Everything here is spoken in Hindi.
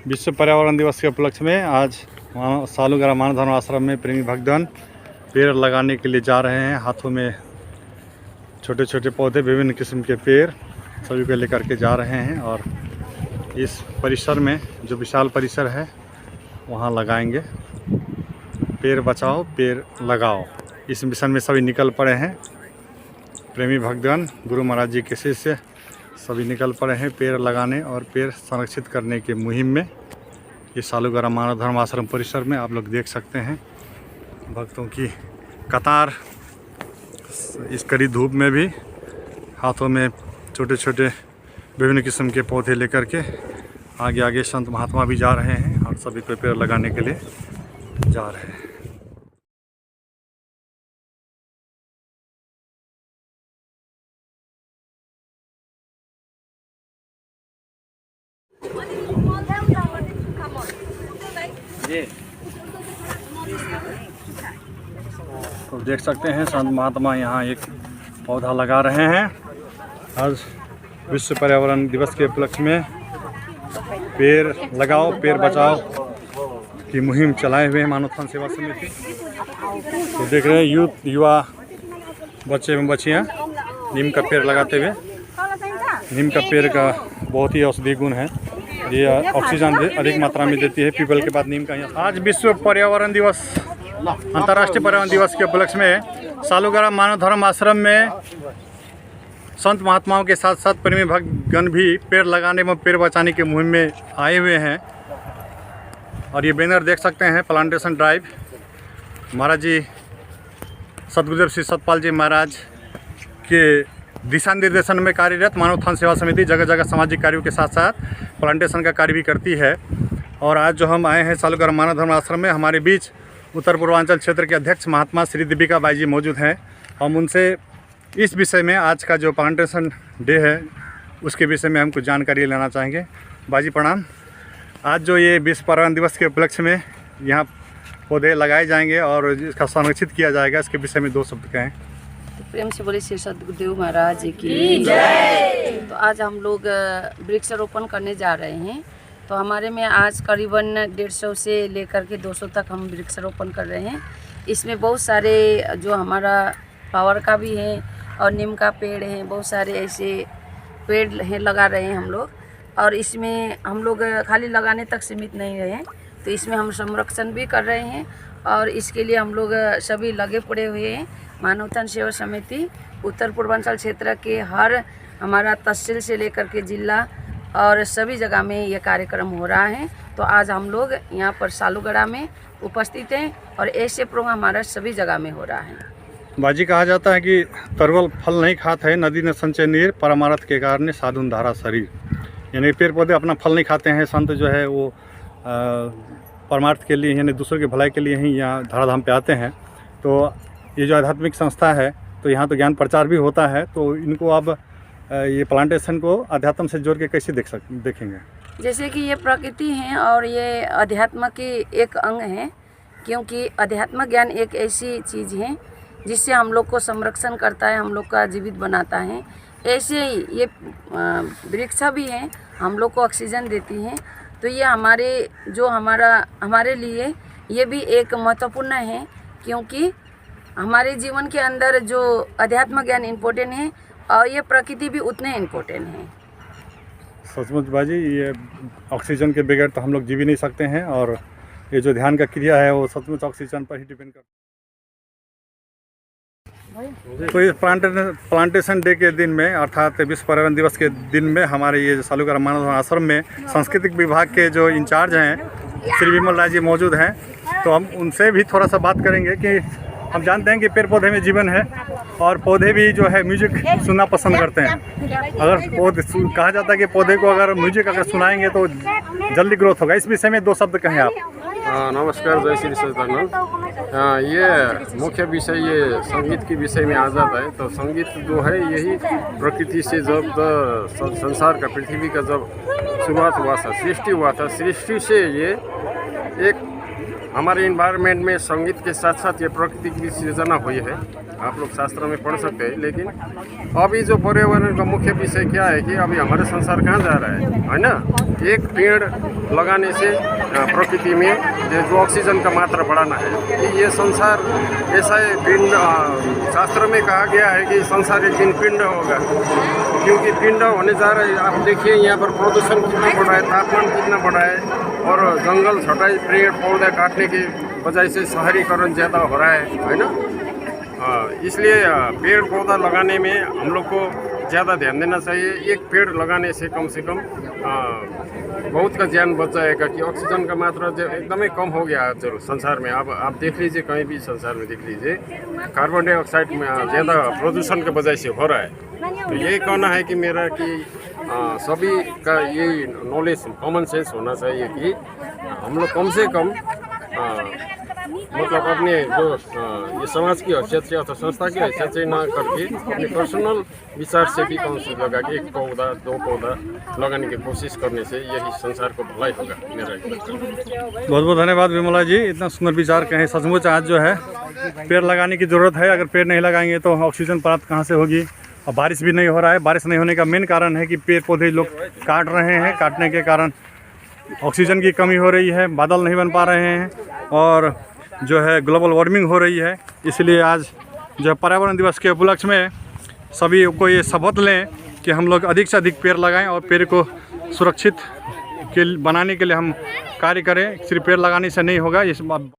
विश्व पर्यावरण दिवस के उपलक्ष्य में आज सालूग्राम मानव धर्म आश्रम में प्रेमी भक्तगण पेड़ लगाने के लिए जा रहे हैं। हाथों में छोटे छोटे पौधे, विभिन्न किस्म के पेड़ सभी को लेकर के जा रहे हैं और इस परिसर में जो विशाल परिसर है वहाँ लगाएंगे। पेड़ बचाओ पेड़ लगाओ, इस मिशन में सभी निकल पड़े हैं। प्रेमी भक्तगण, गुरु महाराज जी के शिष्य सभी निकल पड़े हैं पेड़ लगाने और पेड़ संरक्षित करने की मुहिम में। ये सालूग्राम मानव धर्म आश्रम परिसर में आप लोग देख सकते हैं भक्तों की कतार। इस कड़ी धूप में भी हाथों में छोटे छोटे विभिन्न किस्म के पौधे लेकर के आगे आगे संत महात्मा भी जा रहे हैं और सभी को पेड़ लगाने के लिए जा रहे हैं। तो देख सकते हैं संत महात्मा यहाँ एक पौधा लगा रहे हैं। आज विश्व पर्यावरण दिवस के उपलक्ष्य में पेड़ लगाओ पेड़ बचाओ की मुहिम चलाए हुए हैं मानव धर्म सेवा समिति। तो देख रहे हैं युवा बच्चे एवं बच्चियाँ नीम का पेड़ लगाते हुए। नीम का पेड़ का बहुत ही औषधीय गुण है, ये ऑक्सीजन अधिक मात्रा में देती है। पीपल के बाद नीम का यहाँ। आज विश्व पर्यावरण दिवस, अंतर्राष्ट्रीय पर्यावरण दिवस के उपलक्ष्य में सालूग्राम मानव धर्म आश्रम में संत महात्माओं के साथ साथ प्रेमी भक्तगण भी पेड़ लगाने व पेड़ बचाने की मुहिम में आए हुए हैं। और ये बैनर देख सकते हैं, प्लांटेशन ड्राइव। महाराज जी सतगुरुदेव श्री सतपाल जी महाराज के दिशा निर्देशन में कार्यरत मानव धर्म सेवा समिति जगह जगह सामाजिक कार्यों के साथ साथ प्लांटेशन का कार्य भी करती है। और आज जो हम आए हैं सालूग्राम मानव धर्म आश्रम में, हमारे बीच उत्तर पूर्वांचल क्षेत्र के अध्यक्ष महात्मा श्री दीपिका बाई जी मौजूद हैं। हम उनसे इस विषय में, आज का जो प्लांटेशन डे है उसके विषय में हम कुछ जानकारी लेना चाहेंगे। बाजी प्रणाम। आज जो ये विश्व पर्यावरण दिवस के उपलक्ष्य में यहाँ पौधे लगाए जाएंगे और इसका संरक्षित किया जाएगा, इसके विषय में दो शब्द कहें। प्रेम से बोले श्री सतगुरुदेव महाराज की जय। तो आज हम लोग वृक्षारोपण करने जा रहे हैं। तो हमारे में आज करीबन 150 से लेकर के 200 तक हम वृक्षारोपण कर रहे हैं। इसमें बहुत सारे जो हमारा फ्लावर का भी है और नीम का पेड़ है, बहुत सारे ऐसे पेड़ हैं लगा रहे हैं हम लोग। और इसमें हम लोग खाली लगाने तक सीमित नहीं रहे हैं, तो इसमें हम संरक्षण भी कर रहे हैं और इसके लिए हम लोग सभी लगे पड़े हुए हैं। मानव धर्म सेवा समिति उत्तर पूर्वांचल क्षेत्र के हर हमारा तहसील से लेकर के जिला और सभी जगह में ये कार्यक्रम हो रहा है। तो आज हम लोग यहाँ पर सालूग्राम में उपस्थित हैं और ऐसे प्रोग्राम हमारा सभी जगह में हो रहा है। बाजी कहा जाता है कि तरवल फल नहीं खाते है, नदी ने संचय नीर, परमारथ के कारण साधुन धारा शरीर। यानी पेड़ पौधे अपना फल नहीं खाते हैं, संत जो है वो परमार्थ के लिए यानी दूसरों के भलाई के लिए ही यहाँ धराधाम पे आते हैं। तो ये जो आध्यात्मिक संस्था है तो यहाँ तो ज्ञान प्रचार भी होता है। तो इनको अब ये प्लांटेशन को अध्यात्म से जोड़ के कैसे देखेंगे? जैसे कि ये प्रकृति है और ये अध्यात्म की एक अंग है, क्योंकि अध्यात्म ज्ञान एक ऐसी चीज़ है जिससे हम लोग को संरक्षण करता है, हम लोग का जीवित बनाता है। ऐसे ही ये वृक्ष भी हैं, हम लोग को ऑक्सीजन देती हैं। तो ये हमारे लिए ये भी एक महत्वपूर्ण है, क्योंकि हमारे जीवन के अंदर जो अध्यात्म ज्ञान इम्पोर्टेंट है और ये प्रकृति भी उतने इम्पोर्टेंट है। सचमुच बाजी, ये ऑक्सीजन के बगैर तो हम लोग जी भी नहीं सकते हैं और ये जो ध्यान का क्रिया है वो सचमुच ऑक्सीजन पर ही डिपेंड करता है। तो इस प्लांटेशन डे के दिन में, अर्थात विश्व पर्यावरण दिवस के दिन में, हमारे ये सालूग्राम मानव धर्म आश्रम में सांस्कृतिक विभाग के जो इंचार्ज हैं श्री विमल राय जी मौजूद हैं। तो हम उनसे भी थोड़ा सा बात करेंगे कि हम जानते हैं कि पेड़ पौधे में जीवन है और पौधे भी जो है म्यूजिक सुनना पसंद करते हैं। अगर पौधे कहा जाता है कि पौधे को अगर म्यूजिक अगर सुनाएंगे तो जल्दी ग्रोथ होगा, इस विषय में दो शब्द कहें आप। नमस्कार, जय श्री सच्चिदानंद। ये मुख्य विषय ये संगीत के विषय में आ जाता है। तो संगीत जो है यही प्रकृति से जब संसार का, पृथ्वी का जब शुरुआत हुआ था, सृष्टि हुआ था, सृष्टि से ये एक हमारे इन्वायरमेंट में संगीत के साथ साथ ये प्रकृति की सृजना हुई है, आप लोग शास्त्र में पढ़ सकते हैं। लेकिन अभी जो पर्यावरण का मुख्य विषय क्या है कि अभी हमारे संसार कहाँ जा रहा है ना। एक पेड़ लगाने से प्रकृति में जो ऑक्सीजन का मात्रा बढ़ाना है कि ये संसार ऐसा है। पिंड शास्त्र में कहा गया है कि संसार एक दिन पिंड होगा, क्योंकि पिंड होने जा रहा है। आप देखिए यहाँ पर प्रदूषण कितना बढ़ा है, तापमान कितना बढ़ा है, और जंगल छटाई पेड़ पौधे काटने की वजह से शहरीकरण ज़्यादा हो रहा है ना। इसलिए पेड़ पौधा लगाने में हम लोग को ज़्यादा ध्यान देना चाहिए। एक पेड़ लगाने से कम बहुत का जान बच जाएगा कि ऑक्सीजन का मात्रा जो एकदम कम हो गया है जरूर संसार में। अब आप देख लीजिए, कहीं भी संसार में देख लीजिए, कार्बन डाइऑक्साइड में ज़्यादा प्रदूषण की वजह से हो रहा है। तो यही कहना है कि मेरा कि सभी का यही नॉलेज कॉमन सेंस होना चाहिए कि हम लोग कम से कम मतलब अपने जो ये समाज की हैसियत से अथवा संस्था की हैसियत से ना करके अपने पर्सनल विचार से भी कम से लगा के 1 पौधा 2 पौधा लगाने की कोशिश करने से यही संसार को भलाई होगा। मेरा बहुत बहुत धन्यवाद विमला जी, इतना सुंदर विचार कहें। सचमुच आज जो है पेड़ लगाने की ज़रूरत है। अगर पेड़ नहीं लगाएंगे तो ऑक्सीजन प्राप्त कहाँ से होगी। और बारिश भी नहीं हो रहा है। बारिश नहीं होने का मेन कारण है कि पेड़ पौधे लोग काट रहे हैं। काटने के कारण ऑक्सीजन की कमी हो रही है, बादल नहीं बन पा रहे हैं और जो है ग्लोबल वार्मिंग हो रही है। इसलिए आज जो पर्यावरण दिवस के उपलक्ष्य में सभी को ये शपथ लें कि हम लोग अधिक से अधिक पेड़ लगाएं और पेड़ को सुरक्षित बनाने के लिए हम कार्य करें। सिर्फ पेड़ लगाने से नहीं होगा। इस